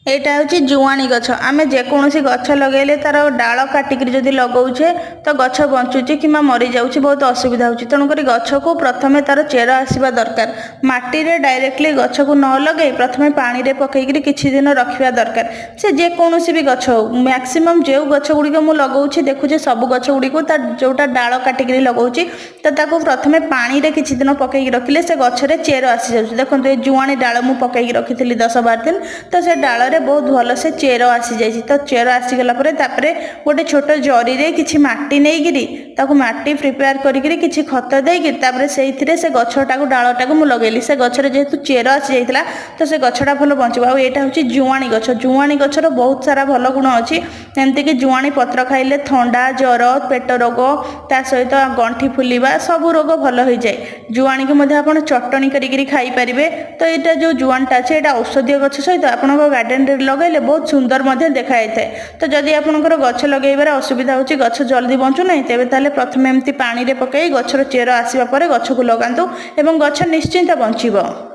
এইটা হচ্ছে জୁଆଣି ଗଛ। ଆମେ ଯେକୌଣସି ଗଛ ଲଗାଇଲେ ତାର ଡାଳ କାଟିକିରି ଯଦି ଲଗାଉଛେ ତ ଗଛ ବଞ୍ଚୁଛି କିମ୍ବା ମରିଯାଉଛି, ବହୁତ ଅସୁବିଧା ହେଉଛି। ତେଣୁକରି ଗଛକୁ ପ୍ରଥମେ ତାର ଚେର ଆସିବା ଦରକାର। ମାଟିରେ ଡାଇରେକ୍ଟଲି ଗଛକୁ ନ ଲଗାଇ ପ୍ରଥମେ ପାଣିରେ ପକାଇକିରି କିଛି ଦିନ ରଖିବା ଦରକାର। ସେ ଯେକୌଣସି ବି ଗଛ ହେଉ, ମ୍ୟାକ୍ସିମମ୍ ଯେଉଁ ଗଛ ଗୁଡ଼ିକ ମୁଁ ଲଗାଉଛି ଦେଖୁଛି ସବୁ ଗଛ ଗୁଡ଼ିକୁ ତା ଯେଉଁଟା ଡାଳ କାଟିକିରି ଲଗାଉଛି ତ ତାକୁ ପ୍ରଥମେ ପାଣିରେ କିଛି ଦିନ ପକାଇକି ରଖିଲେ ସେ ଗଛରେ ଚେର ଆସିଯାଉଛି। ଦେଖନ୍ତୁ ଏ ଜୁଆଣି ଡାଳ ମୁଁ ପକାଇକି ରଖିଥିଲି 10-12 ଦିନ, ତ ସେ ଡାଳରେ ବହୁତ ଭଲସେ ଚେର ଆସିଯାଇଛି। ତ ଚେର ଆସିଗଲା ପରେ ତାପରେ ଗୋଟେ ଛୋଟ ଜରିରେ କିଛି ମାଟି ନେଇକିରି ତାକୁ ମାଟି ପ୍ରିପେୟାର କରିକିରି କିଛି ଖତ ଦେଇକି ତାପରେ ସେଇଥିରେ ସେ ଗଛଟାକୁ ଡାଳଟାକୁ ମୁଁ ଲଗେଇଲି। ସେ ଗଛରେ ଯେହେତୁ ଚେର ଆସିଯାଇଥିଲା ତ ସେ ଗଛଟା ଭଲ ବଞ୍ଚିବ। ଆଉ ଏଇଟା ହେଉଛି ଜୁଆଣି ଗଛ। ଜୁଆଣି ଗଛର ବହୁତ ସାରା ଭଲ ଗୁଣ ଅଛି, ଯେମିତିକି ଜୁଆଣି ପତ୍ର ଖାଇଲେ ଥଣ୍ଡା, ଜ୍ୱର, ପେଟ ରୋଗ, ତା ସହିତ ଗଣ୍ଠି ଫୁଲିବା ସବୁ ରୋଗ ଭଲ ହୋଇଯାଏ। ଜୁଆଣିକୁ ମଧ୍ୟ ଆପଣ ଚଟଣି କରିକିରି ଖାଇପାରିବେ। ତ ଏଇଟା ଯେଉଁ ଜୁଆଣିଟା ଅଛି ଏଇଟା ଔଷଧୀୟ ଗଛ ସହିତ ଆପଣଙ୍କ ଗାର୍ଡେନରେ ଲଗାଇଲେ ବହୁତ ସୁନ୍ଦର ମଧ୍ୟ ଦେଖାଯାଇଥାଏ। ତ ଯଦି ଆପଣଙ୍କର ଗଛ ଲଗାଇବାରେ ଅସୁବିଧା ହେଉଛି, ଗଛ ଜଲ୍ଦି ବଞ୍ଚୁନାହିଁ, ତେବେ ତାହେଲେ ପ୍ରଥମେ ଏମିତି ପାଣିରେ ପକାଇ ଗଛର ଚେର ଆସିବା ପରେ ଗଛକୁ ଲଗାନ୍ତୁ ଏବଂ ଗଛ ନିଶ୍ଚିନ୍ତ ବଞ୍ଚିବ।